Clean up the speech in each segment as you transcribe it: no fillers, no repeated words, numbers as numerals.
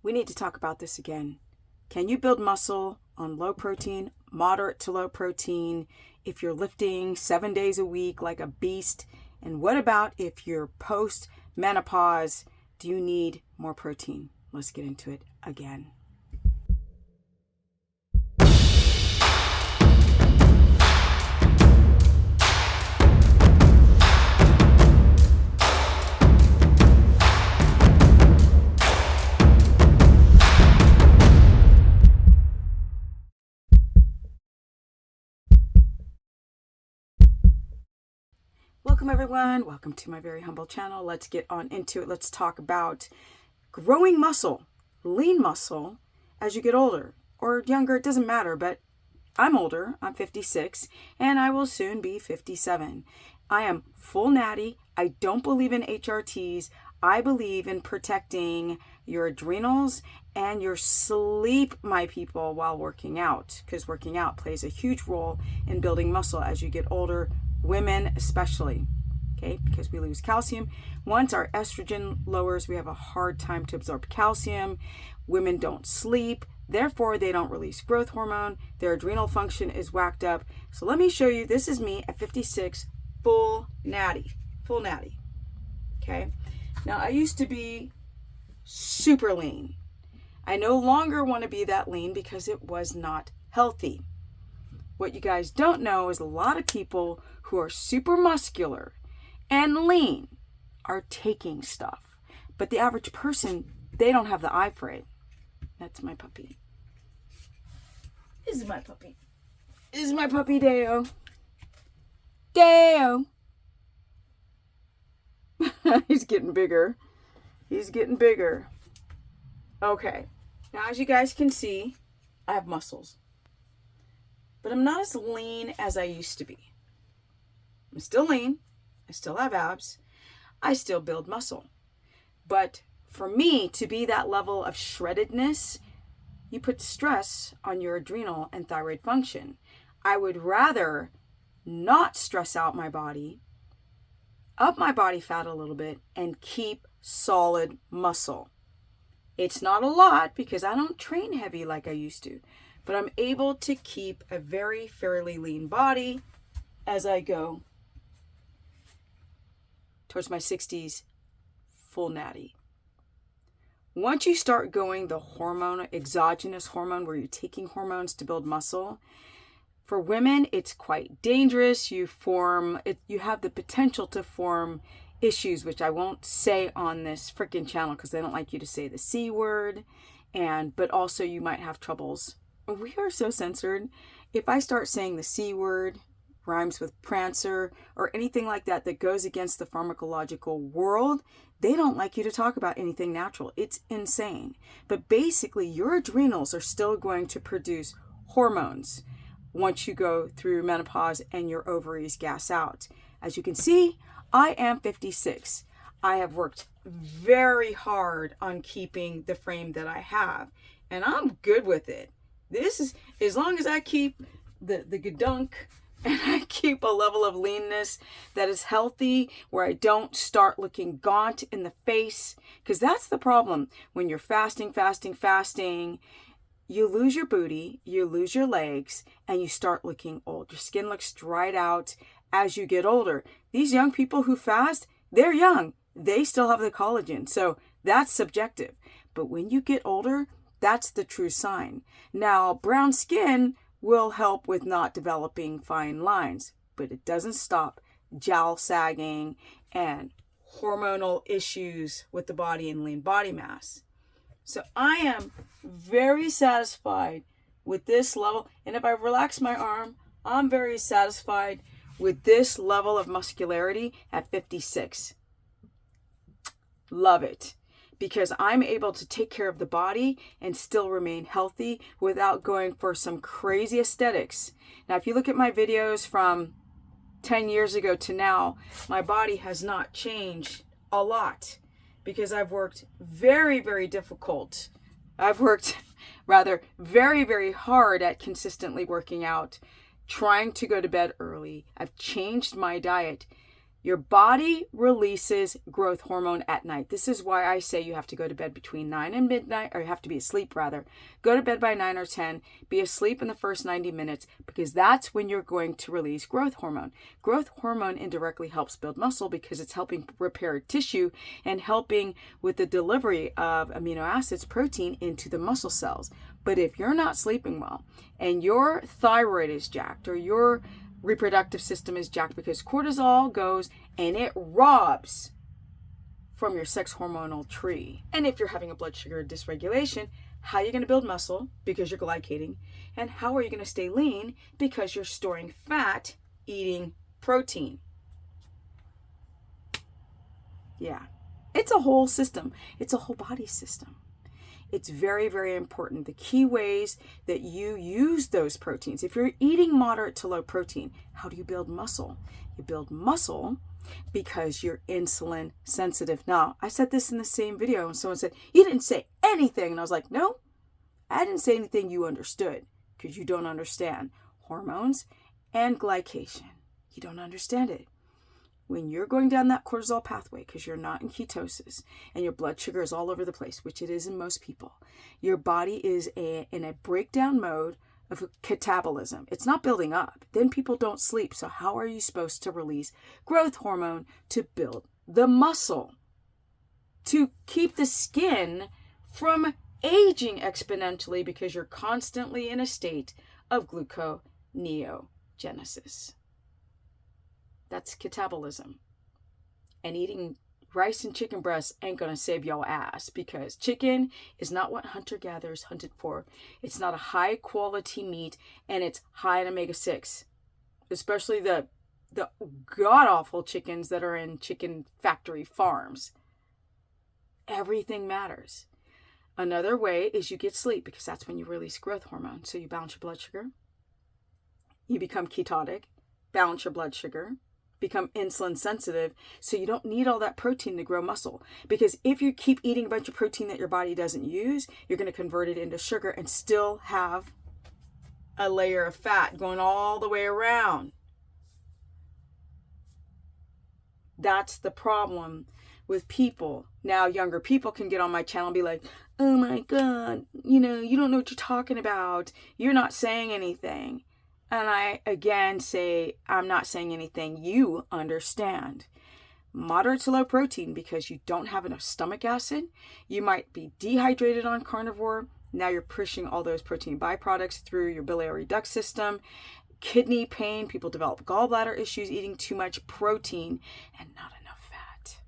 we need to talk about this again. Can you build muscle on low protein, moderate to low protein, if you're lifting 7 days a week like a beast? And what about if you're post-menopause? Do you need more protein? Let's get into it again. Welcome everyone. Welcome to my very humble channel. Let's get on into it. Let's talk about growing muscle, lean muscle as you get older or younger. It doesn't matter, but I'm older. I'm 56 and I will soon be 57. I am full natty. I don't believe in HRTs. I believe in protecting your adrenals and your sleep, my people, while working out, because working out plays a huge role in building muscle as you get older. Women especially, okay, because we lose calcium. Once our estrogen lowers, we have a hard time to absorb calcium. Women don't sleep, therefore they don't release growth hormone. Their adrenal function is whacked up. So let me show you, this is me at 56, full natty, okay? Now I used to be super lean. I no longer want to be that lean because it was not healthy. What you guys don't know is a lot of people who are super muscular and lean are taking stuff. But the average person, they don't have the eye for it. That's my puppy. This is my puppy. This is my puppy, Deo. Deo. He's getting bigger. He's getting bigger. Okay. Now, as you guys can see, I have muscles. But I'm not as lean as I used to be. I'm still lean. I still have abs. I still build muscle. But for me to be that level of shreddedness, you put stress on your adrenal and thyroid function. I would rather not stress out my body, up my body fat a little bit, and keep solid muscle. It's not a lot because I don't train heavy like I used to. But I'm able to keep a very fairly lean body as I go towards my 60s, full natty. Once you start going the hormone, exogenous hormone, where you're taking hormones to build muscle, for women, it's quite dangerous. You have the potential to form issues, which I won't say on this freaking channel because they don't like you to say the C word, but also you might have troubles. We are so censored. If I start saying the C word, rhymes with Prancer, or anything like that that goes against the pharmacological world, they don't like you to talk about anything natural. It's insane. But basically, your adrenals are still going to produce hormones once you go through menopause and your ovaries gas out. As you can see, I am 56. I have worked very hard on keeping the frame that I have, and I'm good with it. This is, as long as I keep the gadunk and I keep a level of leanness that is healthy, where I don't start looking gaunt in the face, because that's the problem. When you're fasting, you lose your booty, you lose your legs, and you start looking old. Your skin looks dried out as you get older. These young people who fast, they're young. They still have the collagen. So that's subjective. But when you get older, that's the true sign. Now, brown skin will help with not developing fine lines, but it doesn't stop jowl sagging and hormonal issues with the body and lean body mass. So I am very satisfied with this level. And if I relax my arm, I'm very satisfied with this level of muscularity at 56. Love it. Because I'm able to take care of the body and still remain healthy without going for some crazy aesthetics. Now, if you look at my videos from 10 years ago to now, my body has not changed a lot because I've worked very, very difficult. I've worked rather very, very hard at consistently working out, trying to go to bed early. I've changed my diet. Your body releases growth hormone at night. This is why I say you have to go to bed between 9 and midnight, or you have to be asleep rather. Go to bed by 9 or 10. Be asleep in the first 90 minutes because that's when you're going to release growth hormone. Growth hormone indirectly helps build muscle because it's helping repair tissue and helping with the delivery of amino acids, protein into the muscle cells. But if you're not sleeping well and your thyroid is jacked or your reproductive system is jacked because cortisol goes and it robs from your sex hormonal tree. And if you're having a blood sugar dysregulation, how are you going to build muscle? Because you're glycating. And how are you going to stay lean? Because you're storing fat, eating protein. Yeah, it's a whole system. It's a whole body system. It's very, very important. The key ways that you use those proteins. If you're eating moderate to low protein, how do you build muscle? You build muscle because you're insulin sensitive. Now, I said this in the same video and someone said, you didn't say anything. And I was like, no, I didn't say anything you understood because you don't understand hormones and glycation. You don't understand it. When you're going down that cortisol pathway because you're not in ketosis and your blood sugar is all over the place, which it is in most people, your body is in a breakdown mode of catabolism. It's not building up. Then people don't sleep. So how are you supposed to release growth hormone to build the muscle? To keep the skin from aging exponentially because you're constantly in a state of gluconeogenesis. That's catabolism. And eating rice and chicken breasts ain't going to save your ass because chicken is not what hunter-gatherers hunted for. It's not a high-quality meat, and it's high in omega-6, especially the god-awful chickens that are in chicken factory farms. Everything matters. Another way is you get sleep because that's when you release growth hormone. So you balance your blood sugar. You become ketotic, balance your blood sugar, become insulin sensitive, so you don't need all that protein to grow muscle. Because if you keep eating a bunch of protein that your body doesn't use, you're going to convert it into sugar and still have a layer of fat going all the way around. That's the problem with people. Now, younger people can get on my channel and be like, oh my God, you don't know what you're talking about. You're not saying anything. And I, again, say, I'm not saying anything you understand. Moderate to low protein because you don't have enough stomach acid. You might be dehydrated on carnivore. Now you're pushing all those protein byproducts through your biliary duct system. Kidney pain. People develop gallbladder issues eating too much protein and not enough fat.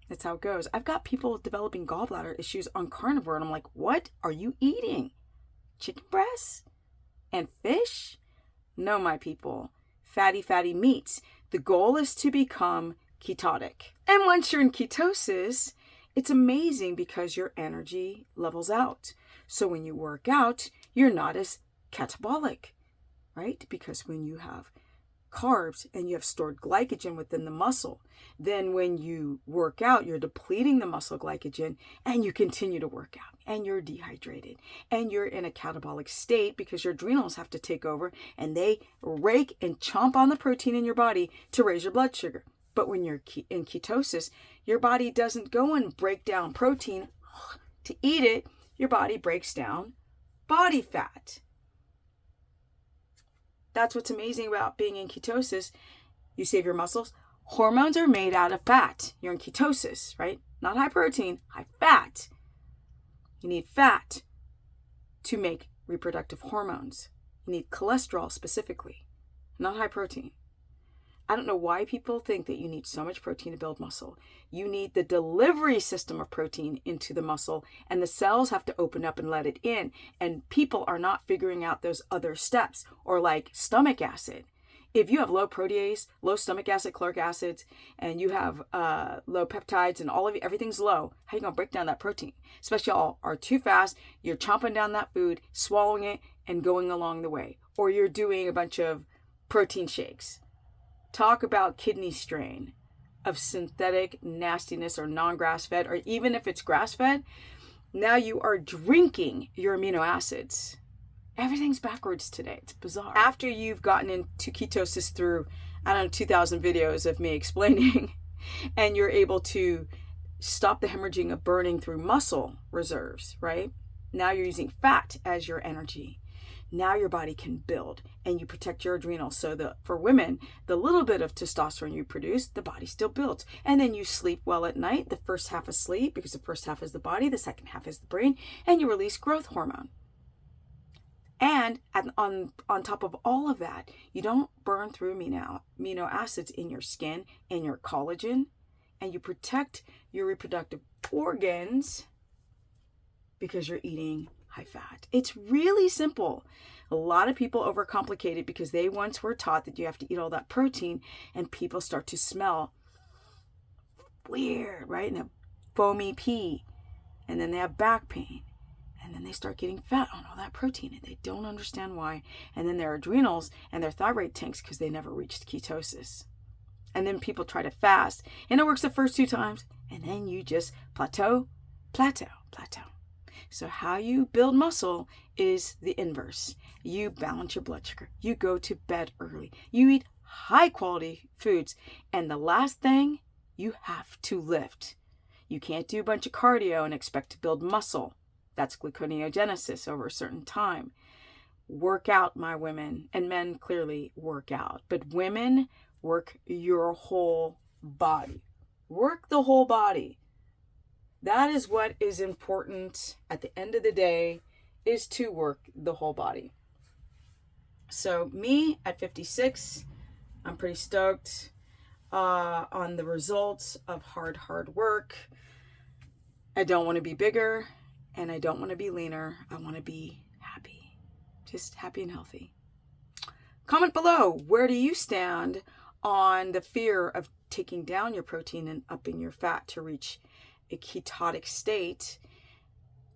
That's how it goes. I've got people developing gallbladder issues on carnivore. And I'm like, what are you eating? Chicken breasts? And fish? No, my people. Fatty meats. The goal is to become ketotic. And once you're in ketosis, it's amazing because your energy levels out. So when you work out, you're not as catabolic, right? Because when you have carbs and you have stored glycogen within the muscle, then when you work out, you're depleting the muscle glycogen and you continue to work out and you're dehydrated and you're in a catabolic state because your adrenals have to take over and they rake and chomp on the protein in your body to raise your blood sugar. But when you're in ketosis, your body doesn't go and break down protein to eat it. Your body breaks down body fat. That's what's amazing about being in ketosis. You save your muscles. Hormones are made out of fat. You're in ketosis, right? Not high protein, high fat. You need fat to make reproductive hormones. You need cholesterol specifically, not high protein. I don't know why people think that you need so much protein to build muscle. You need the delivery system of protein into the muscle, and the cells have to open up and let it in. And people are not figuring out those other steps, or like stomach acid. If you have low protease, low stomach acid, caloric acids, and you have low peptides and everything's low, how are you going to break down that protein? Especially y'all are too fast. You're chomping down that food, swallowing it, and going along the way. Or you're doing a bunch of protein shakes. Talk about kidney strain of synthetic nastiness or non-grass fed, or even if it's grass fed, now you are drinking your amino acids. Everything's backwards today. It's bizarre. After you've gotten into ketosis through I don't know, 2,000 videos of me explaining, and you're able to stop the hemorrhaging of burning through muscle reserves, right? Now you're using fat as your energy. Now your body can build, and you protect your adrenals. So for women, the little bit of testosterone you produce, the body still builds. And then you sleep well at night. The first half is sleep, because the first half is the body, the second half is the brain, and you release growth hormone. And on top of all of that, you don't burn through amino acids in your skin and your collagen, and you protect your reproductive organs because you're eating high fat. It's really simple. A lot of people overcomplicate it because they once were taught that you have to eat all that protein, and people start to smell weird, right? And they have foamy pee, and then they have back pain, and then they start getting fat on all that protein, and they don't understand why. And then their adrenals and their thyroid tanks because they never reached ketosis. And then people try to fast, and it works the first 2 times, and then you just plateau. So how you build muscle is the inverse. You balance your blood sugar. You go to bed early. You eat high quality foods. And the last thing, you have to lift. You can't do a bunch of cardio and expect to build muscle. That's gluconeogenesis over a certain time. Work out, my women, and men clearly work out. But women, work your whole body. Work the whole body. That is what is important at the end of the day, is to work the whole body. So me at 56, I'm pretty stoked on the results of hard work. I don't want to be bigger, and I don't want to be leaner. I want to be happy, just happy and healthy. Comment below, where do you stand on the fear of taking down your protein and upping your fat to reach a ketotic state?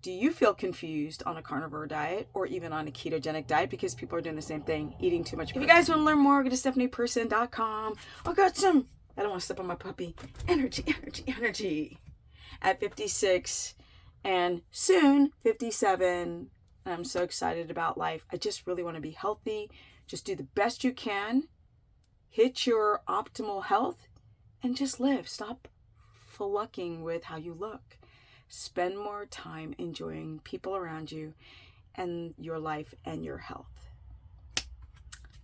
Do you feel confused on a carnivore diet or even on a ketogenic diet? Because people are doing the same thing, eating too much protein. If you guys want to learn more, go to stephanieperson.com. I got some, I don't want to step on my puppy, energy at 56 and soon 57. I'm so excited about life. I just really want to be healthy. Just do the best you can. Hit your optimal health and just live. Stop flunking with how you look. Spend more time enjoying people around you and your life and your health.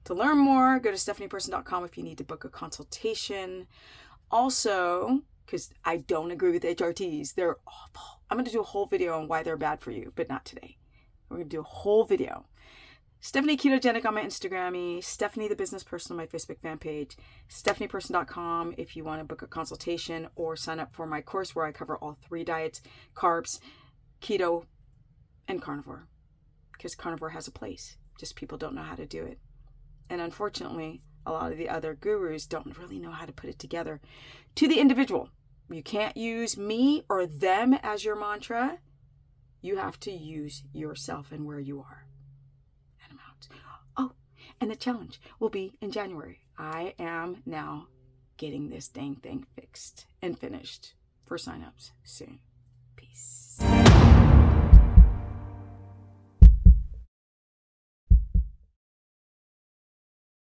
To learn more, go to stephanieperson.com if you need to book a consultation. Also, because I don't agree with HRTs, they're awful. I'm going to do a whole video on why they're bad for you, but not today. We're going to do a whole video. Stephanie Ketogenic on my Instagram, Stephanie the Business Person on my Facebook fan page, stephanieperson.com if you want to book a consultation or sign up for my course where I cover all 3 diets, carbs, keto, and carnivore. Because carnivore has a place, just people don't know how to do it. And unfortunately, a lot of the other gurus don't really know how to put it together to the individual. You can't use me or them as your mantra. You have to use yourself and where you are. Oh, and the challenge will be in January. I am now getting this dang thing fixed and finished for signups soon. Peace.